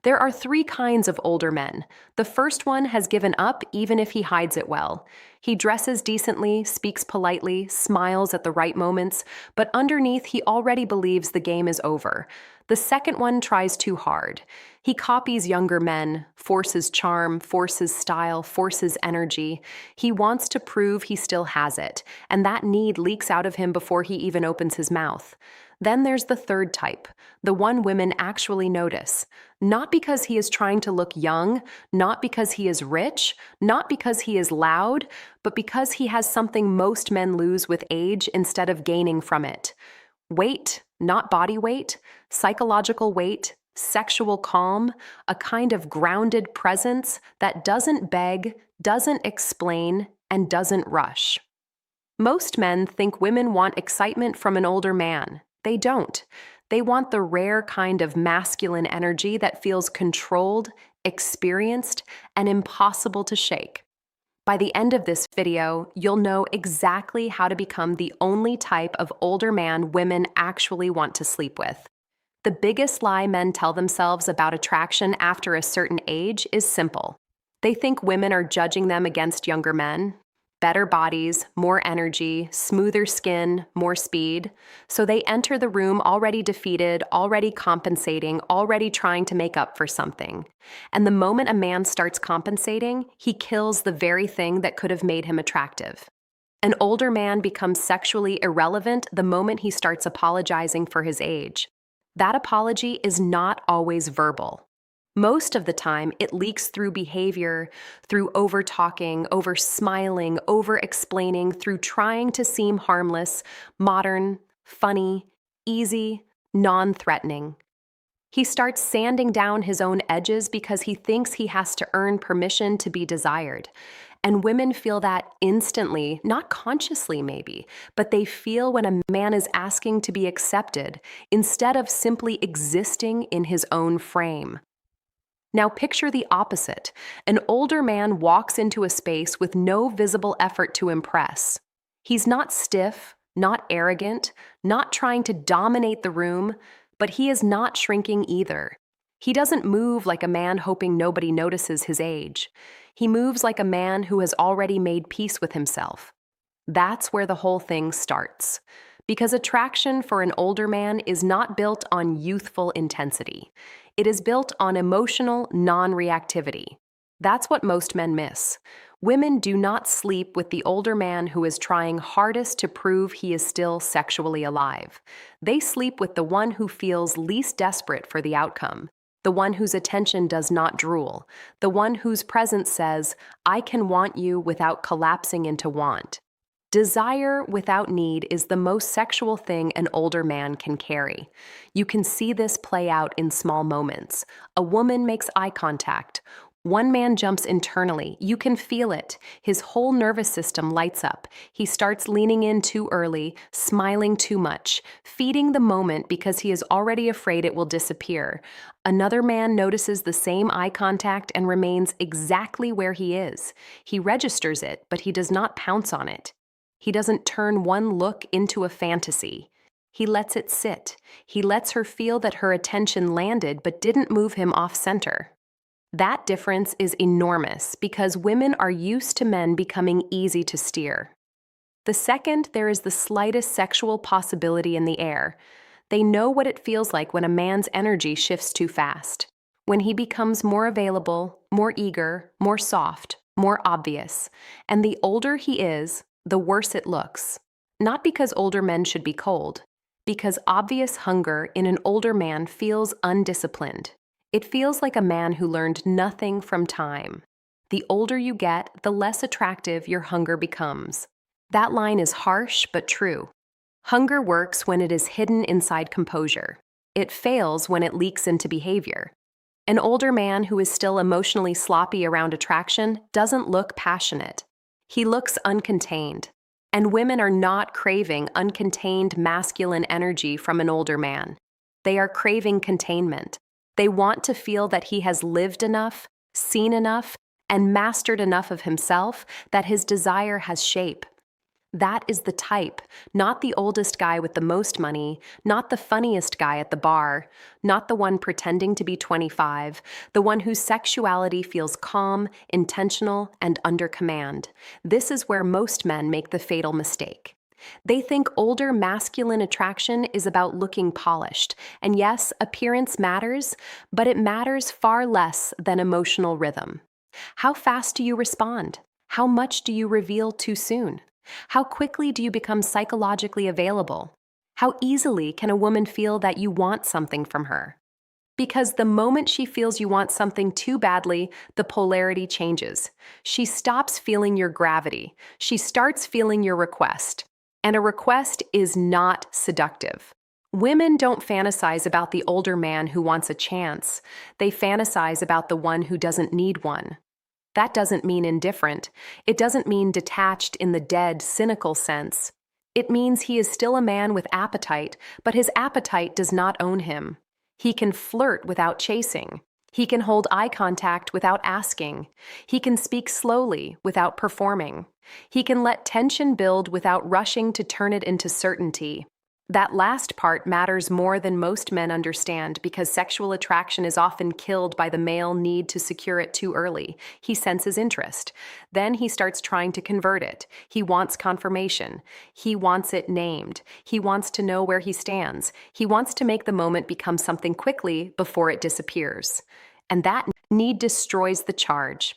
There are three kinds of older men. The first one has given up even if he hides it well. He dresses decently, speaks politely, smiles at the right moments, but underneath he already believes the game is over. The second one tries too hard. He copies younger men, forces charm, forces style, forces energy. He wants to prove he still has it, and that need leaks out of him before he even opens his mouth. Then there's the third type, the one women actually notice. Not because he is trying to look young, not because he is rich, not because he is loud, but because he has something most men lose with age instead of gaining from it. Weight, not body weight, psychological weight, sexual calm, a kind of grounded presence that doesn't beg, doesn't explain, and doesn't rush. Most men think women want excitement from an older man. They don't. They want the rare kind of masculine energy that feels controlled, experienced, and impossible to shake. By the end of this video, you'll know exactly how to become the only type of older man women actually want to sleep with. The biggest lie men tell themselves about attraction after a certain age is simple. They think women are judging them against younger men. Better bodies, more energy, smoother skin, more speed. So they enter the room already defeated, already compensating, already trying to make up for something. And the moment a man starts compensating, he kills the very thing that could have made him attractive. An older man becomes sexually irrelevant the moment he starts apologizing for his age. That apology is not always verbal. Most of the time, it leaks through behavior, through over-talking, over-smiling, over-explaining, through trying to seem harmless, modern, funny, easy, non-threatening. He starts sanding down his own edges because he thinks he has to earn permission to be desired. And women feel that instantly, not consciously maybe, but they feel when a man is asking to be accepted instead of simply existing in his own frame. Now picture the opposite. An older man walks into a space with no visible effort to impress. He's not stiff, not arrogant, not trying to dominate the room, but he is not shrinking either. He doesn't move like a man hoping nobody notices his age. He moves like a man who has already made peace with himself. That's where the whole thing starts. Because attraction for an older man is not built on youthful intensity. It is built on emotional non-reactivity. That's what most men miss. Women do not sleep with the older man who is trying hardest to prove he is still sexually alive. They sleep with the one who feels least desperate for the outcome, the one whose attention does not drool, the one whose presence says, "I can want you without collapsing into want." Desire without need is the most sexual thing an older man can carry. You can see this play out in small moments. A woman makes eye contact. One man jumps internally. You can feel it. His whole nervous system lights up. He starts leaning in too early, smiling too much, feeding the moment because he is already afraid it will disappear. Another man notices the same eye contact and remains exactly where he is. He registers it, but he does not pounce on it. He doesn't turn one look into a fantasy. He lets it sit. He lets her feel that her attention landed but didn't move him off center. That difference is enormous because women are used to men becoming easy to steer. The second, there is the slightest sexual possibility in the air. They know what it feels like when a man's energy shifts too fast. When he becomes more available, more eager, more soft, more obvious. And the older he is, the worse it looks. Not because older men should be cold, because obvious hunger in an older man feels undisciplined. It feels like a man who learned nothing from time. The older you get, the less attractive your hunger becomes. That line is harsh but true. Hunger works when it is hidden inside composure. It fails when it leaks into behavior. An older man who is still emotionally sloppy around attraction doesn't look passionate. He looks uncontained, and women are not craving uncontained masculine energy from an older man. They are craving containment. They want to feel that he has lived enough, seen enough, and mastered enough of himself that his desire has shape. That is the type, not the oldest guy with the most money, not the funniest guy at the bar, not the one pretending to be 25, the one whose sexuality feels calm, intentional, and under command. This is where most men make the fatal mistake. They think older masculine attraction is about looking polished, and yes, appearance matters, but it matters far less than emotional rhythm. How fast do you respond? How much do you reveal too soon? How quickly do you become psychologically available? How easily can a woman feel that you want something from her? Because the moment she feels you want something too badly, the polarity changes. She stops feeling your gravity. She starts feeling your request. And a request is not seductive. Women don't fantasize about the older man who wants a chance. They fantasize about the one who doesn't need one. That doesn't mean indifferent. It doesn't mean detached in the dead, cynical sense. It means he is still a man with appetite, but his appetite does not own him. He can flirt without chasing. He can hold eye contact without asking. He can speak slowly without performing. He can let tension build without rushing to turn it into certainty. That last part matters more than most men understand because sexual attraction is often killed by the male need to secure it too early. He senses interest. Then he starts trying to convert it. He wants confirmation. He wants it named. He wants to know where he stands. He wants to make the moment become something quickly before it disappears. And that need destroys the charge.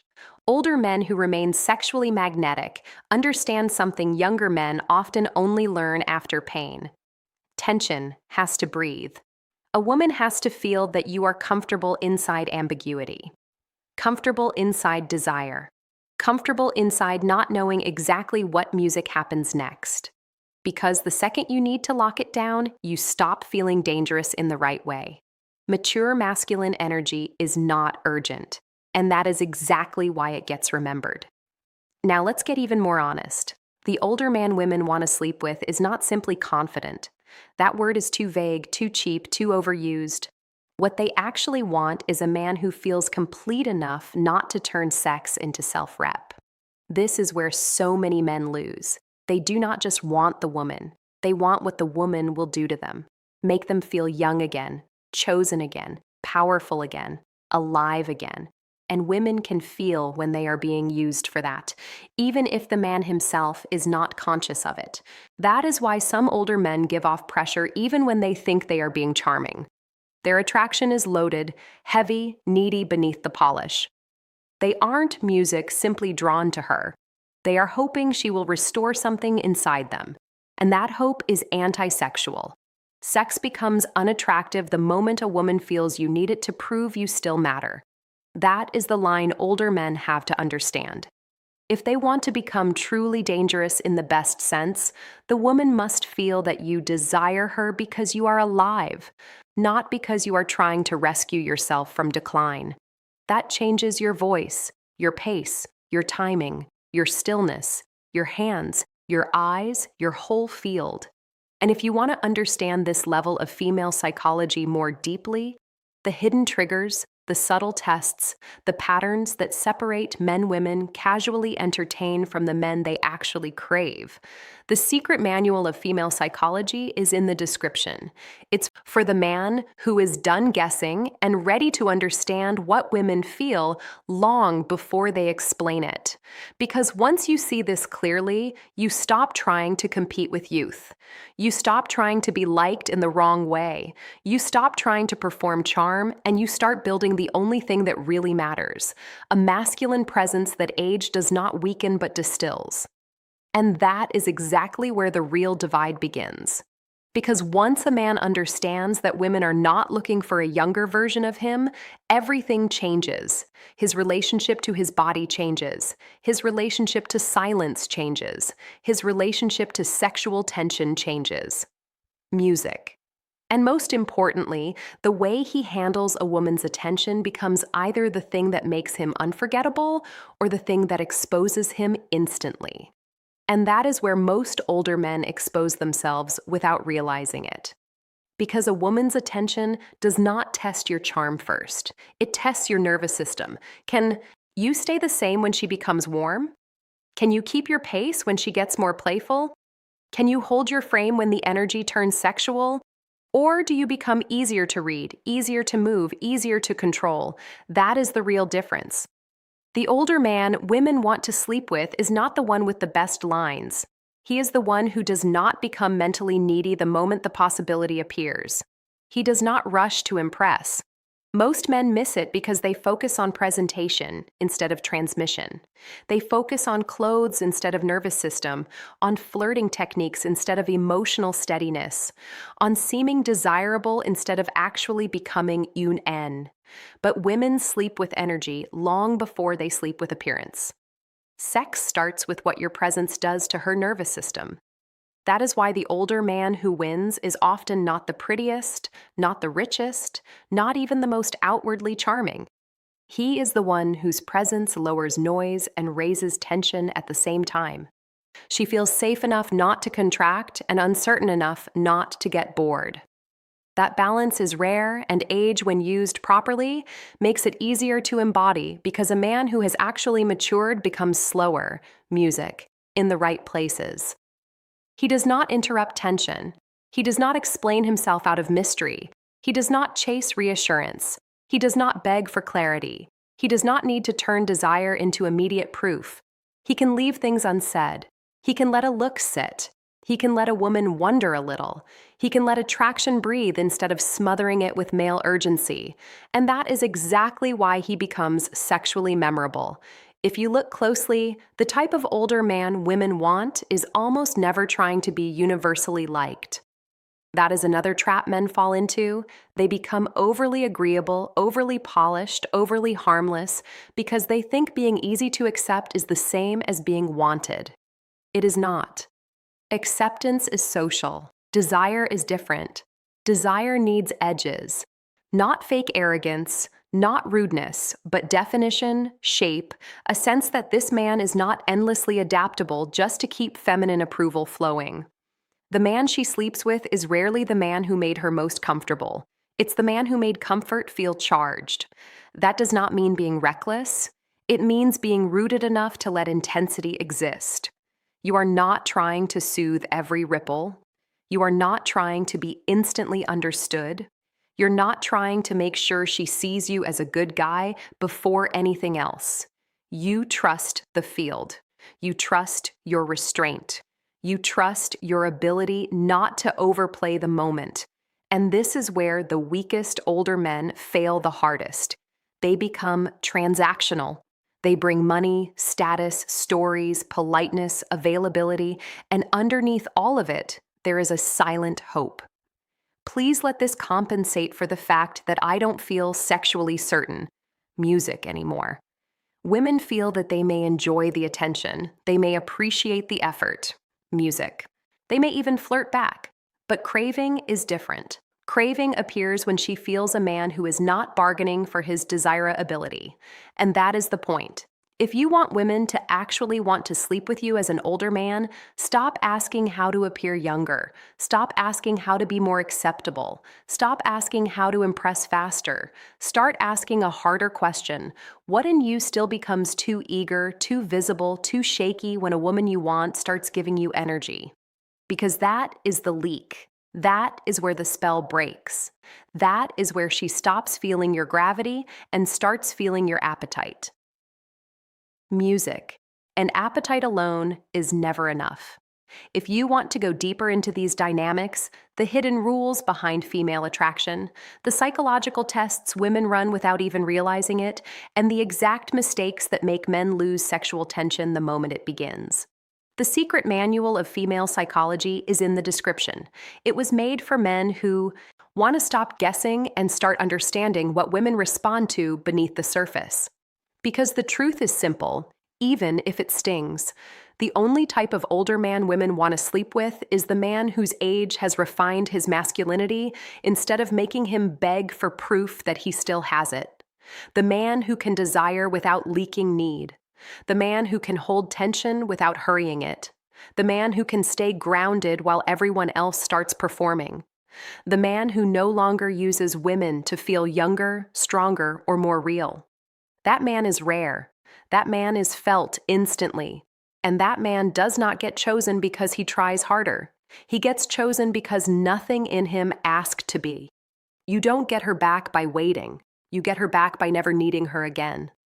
Older men who remain sexually magnetic understand something younger men often only learn after pain. Tension has to breathe. A woman has to feel that you are comfortable inside ambiguity, comfortable inside desire, comfortable inside not knowing exactly what music happens next. Because the second you need to lock it down, you stop feeling dangerous in the right way. Mature masculine energy is not urgent, and that is exactly why it gets remembered. Now let's get even more honest. The older man women want to sleep with is not simply confident. That word is too vague, too cheap, too overused. What they actually want is a man who feels complete enough not to turn sex into self-rep. This is where so many men lose. They do not just want the woman. They want what the woman will do to them. Make them feel young again, chosen again, powerful again, alive again. And women can feel when they are being used for that, even if the man himself is not conscious of it. That is why some older men give off pressure even when they think they are being charming. Their attraction is loaded, heavy, needy beneath the polish. They aren't music simply drawn to her. They are hoping she will restore something inside them. And that hope is anti-sexual. Sex becomes unattractive the moment a woman feels you need it to prove you still matter. That is the line older men have to understand. If they want to become truly dangerous in the best sense, the woman must feel that you desire her because you are alive, not because you are trying to rescue yourself from decline. That changes your voice, your pace, your timing, your stillness, your hands, your eyes, your whole field. And if you want to understand this level of female psychology more deeply, the hidden triggers, the subtle tests, the patterns that separate men-women casually entertain from the men they actually crave. The secret manual of female psychology is in the description. It's for the man who is done guessing and ready to understand what women feel long before they explain it. Because once you see this clearly, you stop trying to compete with youth. You stop trying to be liked in the wrong way. You stop trying to perform charm, and you start building the only thing that really matters, a masculine presence that age does not weaken but distills. And that is exactly where the real divide begins. Because once a man understands that women are not looking for a younger version of him, everything changes. His relationship to his body changes. His relationship to silence changes. His relationship to sexual tension changes. Music. And most importantly, the way he handles a woman's attention becomes either the thing that makes him unforgettable or the thing that exposes him instantly. And that is where most older men expose themselves without realizing it. Because a woman's attention does not test your charm first. It tests your nervous system. Can you stay the same when she becomes warm? Can you keep your pace when she gets more playful? Can you hold your frame when the energy turns sexual? Or do you become easier to read, easier to move, easier to control? That is the real difference. The older man women want to sleep with is not the one with the best lines. He is the one who does not become mentally needy the moment the possibility appears. He does not rush to impress. Most men miss it because they focus on presentation instead of transmission. They focus on clothes instead of nervous system, on flirting techniques instead of emotional steadiness, on seeming desirable instead of actually becoming une en. But women sleep with energy long before they sleep with appearance. Sex starts with what your presence does to her nervous system. That is why the older man who wins is often not the prettiest, not the richest, not even the most outwardly charming. He is the one whose presence lowers noise and raises tension at the same time. She feels safe enough not to contract and uncertain enough not to get bored. That balance is rare, and age, when used properly, makes it easier to embody because a man who has actually matured becomes slower, music, in the right places. He does not interrupt tension. He does not explain himself out of mystery. He does not chase reassurance. He does not beg for clarity. He does not need to turn desire into immediate proof. He can leave things unsaid. He can let a look sit. He can let a woman wonder a little. He can let attraction breathe instead of smothering it with male urgency. And that is exactly why he becomes sexually memorable. If you look closely, the type of older man women want is almost never trying to be universally liked. That is another trap men fall into. They become overly agreeable, overly polished, overly harmless, because they think being easy to accept is the same as being wanted. It is not. Acceptance is social. Desire is different. Desire needs edges. Not fake arrogance, not rudeness, but definition, shape, a sense that this man is not endlessly adaptable just to keep feminine approval flowing. The man she sleeps with is rarely the man who made her most comfortable. It's the man who made comfort feel charged. That does not mean being reckless. It means being rooted enough to let intensity exist. You are not trying to soothe every ripple. You are not trying to be instantly understood. You're not trying to make sure she sees you as a good guy before anything else. You trust the field. You trust your restraint. You trust your ability not to overplay the moment. And this is where the weakest older men fail the hardest. They become transactional. They bring money, status, stories, politeness, availability, and underneath all of it, there is a silent hope. Please let this compensate for the fact that I don't feel sexually certain, music anymore. Women feel that they may enjoy the attention, they may appreciate the effort, music. They may even flirt back, but craving is different. Craving appears when she feels a man who is not bargaining for his desirability, and that is the point. If you want women to actually want to sleep with you as an older man, stop asking how to appear younger. Stop asking how to be more acceptable. Stop asking how to impress faster. Start asking a harder question. What in you still becomes too eager, too visible, too shaky when a woman you want starts giving you energy? Because that is the leak. That is where the spell breaks. That is where she stops feeling your gravity and starts feeling your appetite. Music. And appetite alone is never enough. If you want to go deeper into these dynamics, the hidden rules behind female attraction, the psychological tests women run without even realizing it, and the exact mistakes that make men lose sexual tension the moment it begins. The secret manual of female psychology is in the description. It was made for men who want to stop guessing and start understanding what women respond to beneath the surface. Because the truth is simple, even if it stings. The only type of older man women want to sleep with is the man whose age has refined his masculinity instead of making him beg for proof that he still has it. The man who can desire without leaking need. The man who can hold tension without hurrying it. The man who can stay grounded while everyone else starts performing. The man who no longer uses women to feel younger, stronger, or more real. That man is rare. That man is felt instantly. And that man does not get chosen because he tries harder. He gets chosen because nothing in him asked to be. You don't get her back by waiting. You get her back by never needing her again.